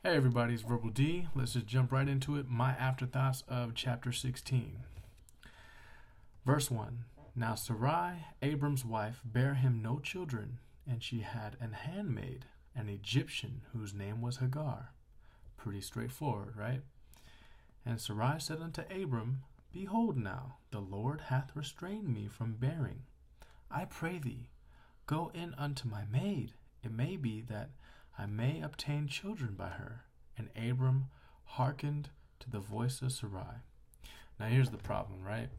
Hey everybody, it's Verbal D. Let's just jump right into it. My afterthoughts of chapter 16. Verse 1. Now Sarai, Abram's wife, bare him no children, and she had an handmaid, an Egyptian, whose name was Hagar. Pretty straightforward, right? And Sarai said unto Abram, Behold now, the Lord hath restrained me from bearing. I pray thee, go in unto my maid. It may be that I may obtain children by her. And Abram hearkened to the voice of Sarai. Now here's the problem, right?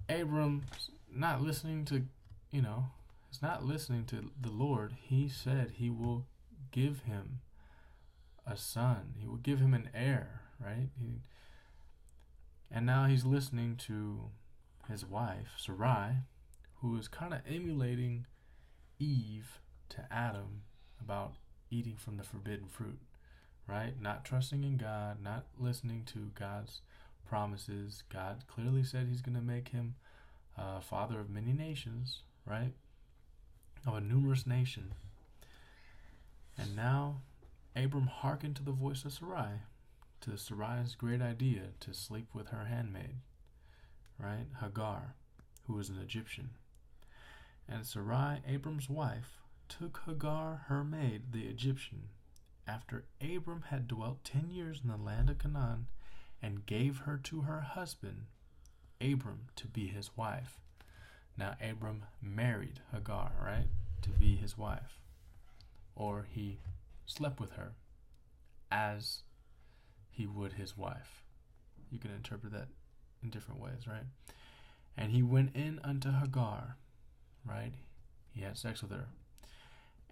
Abram's not listening to, he's not listening to the Lord. He said he will give him a son. He will give him an heir, right? And now he's listening to his wife, Sarai, who is kind of emulating Eve to Adam about eating from the forbidden fruit, right? Not trusting in God, not listening to God's promises. God clearly said he's going to make him father of many nations, right? Of a numerous nation. And now Abram hearkened to the voice of Sarai, to Sarai's great idea to sleep with her handmaid, right? Hagar, who was an Egyptian. And Sarai, Abram's wife, took Hagar, her maid, the Egyptian, after Abram had dwelt 10 years in the land of Canaan, and gave her to her husband, Abram, to be his wife. Now Abram married Hagar, right, to be his wife. Or he slept with her as he would his wife. You can interpret that in different ways, right? And he went in unto Hagar, right? He had sex with her.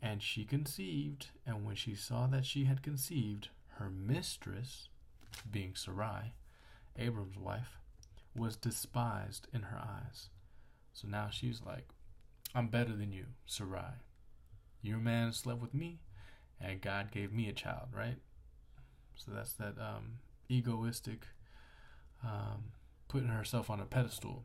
And she conceived, and when she saw that she had conceived, her mistress, being Sarai, Abram's wife, was despised in her eyes. So now she's like, I'm better than you, Sarai. Your man slept with me, and God gave me a child, right? So that's that egoistic, putting herself on a pedestal.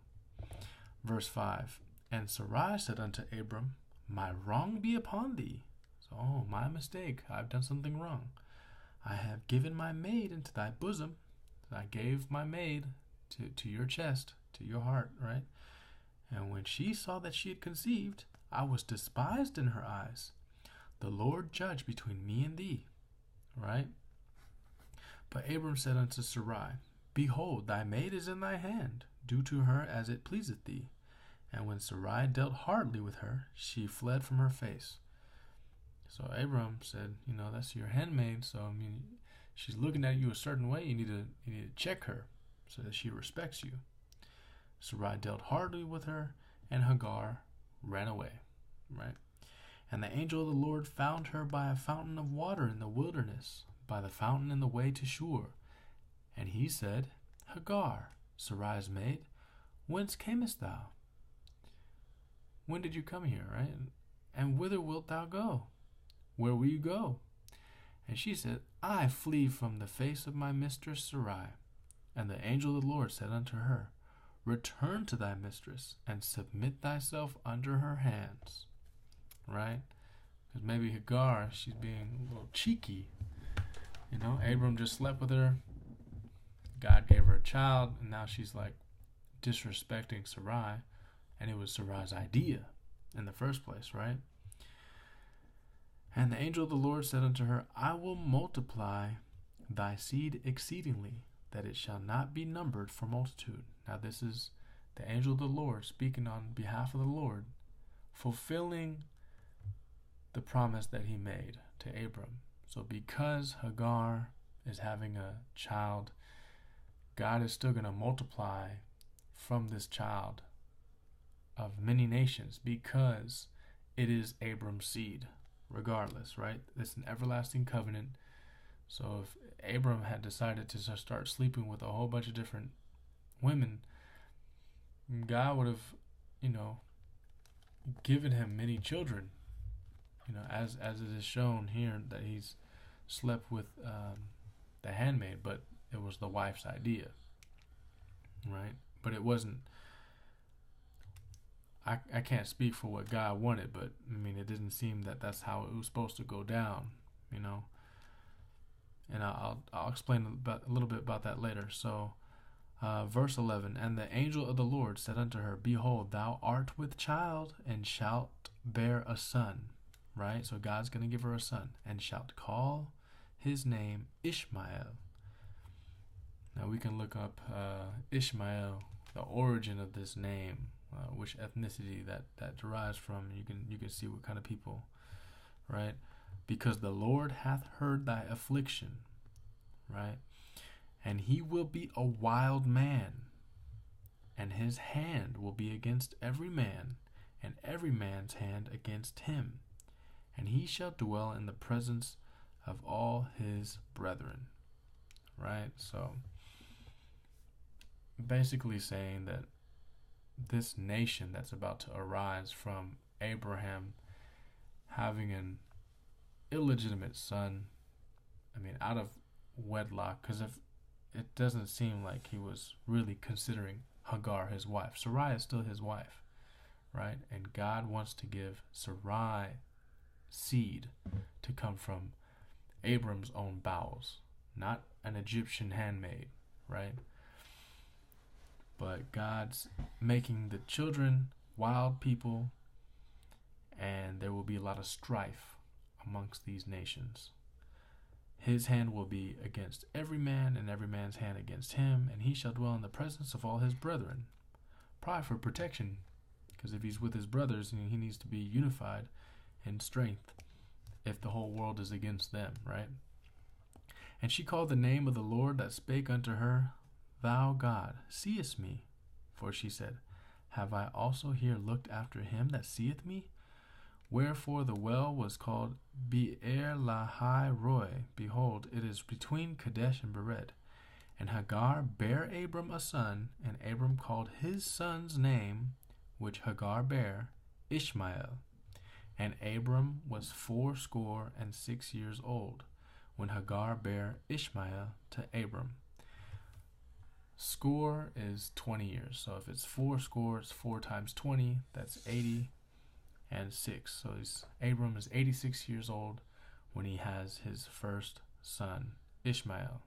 Verse 5, And Sarai said unto Abram, My wrong be upon thee. So, my mistake. I've done something wrong. I have given my maid into thy bosom. I gave my maid to your chest, to your heart, right? And when she saw that she had conceived, I was despised in her eyes. The Lord judge between me and thee, right? But Abram said unto Sarai, Behold, thy maid is in thy hand. Do to her as it pleaseth thee. And when Sarai dealt hardly with her, she fled from her face. So Abram said, that's your handmaid. So she's looking at you a certain way. You need to check her so that she respects you. Sarai dealt hardly with her, and Hagar ran away. Right? And the angel of the Lord found her by a fountain of water in the wilderness, by the fountain in the way to Shur. And he said, Hagar, Sarai's maid, whence camest thou? When did you come here, right? And whither wilt thou go? Where will you go? And she said, I flee from the face of my mistress Sarai. And the angel of the Lord said unto her, Return to thy mistress, and submit thyself under her hands. Right? Because maybe Hagar, she's being a little cheeky. Abram just slept with her. God gave her a child, and now she's like disrespecting Sarai. And it was Sarai's idea in the first place, right? And the angel of the Lord said unto her, I will multiply thy seed exceedingly, that it shall not be numbered for multitude. Now this is the angel of the Lord speaking on behalf of the Lord, fulfilling the promise that he made to Abram. So because Hagar is having a child, God is still going to multiply from this child of many nations, because it is Abram's seed, regardless, right? It's an everlasting covenant. So if Abram had decided to just start sleeping with a whole bunch of different women, God would have, given him many children, as it is shown here that he's slept with the handmaid, but it was the wife's idea, right? But it wasn't. I can't speak for what God wanted, but it didn't seem that that's how it was supposed to go down, and I'll explain a little bit about that later. So, verse 11, and the angel of the Lord said unto her, Behold, thou art with child, and shalt bear a son. Right? So God's going to give her a son, and shalt call his name Ishmael. Now we can look up Ishmael, the origin of this name, which ethnicity that derives from. You can see what kind of people, right? Because the Lord hath heard thy affliction, right? And he will be a wild man, and his hand will be against every man, and every man's hand against him. And he shall dwell in the presence of all his brethren. Right? So, basically saying that this nation that's about to arise from Abraham having an illegitimate son, out of wedlock, because if it doesn't seem like he was really considering Hagar his wife. Sarai is still his wife, right? And God wants to give Sarai seed to come from Abram's own bowels, not an Egyptian handmaid, right? But God's making the children wild people, and there will be a lot of strife amongst these nations. His hand will be against every man, and every man's hand against him, and he shall dwell in the presence of all his brethren. Probably for protection, because if he's with his brothers, he needs to be unified in strength if the whole world is against them, right? And she called the name of the Lord that spake unto her, Thou God, seest me. For she said, Have I also here looked after him that seeth me? Wherefore the well was called Be'er Lahai Roi. Behold, it is between Kadesh and Bered. And Hagar bare Abram a son, and Abram called his son's name, which Hagar bare, Ishmael. And Abram was 86 years old, when Hagar bare Ishmael to Abram. Score is 20 years. So if it's 80, it's 4 times 20, that's 80 and 6. So Abram is 86 years old when he has his first son, Ishmael,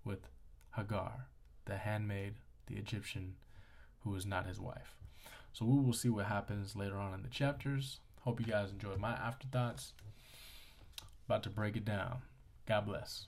with Hagar, the handmaid, the Egyptian, who is not his wife. So we will see what happens later on in the chapters. Hope you guys enjoyed my afterthoughts. About to break it down. God bless.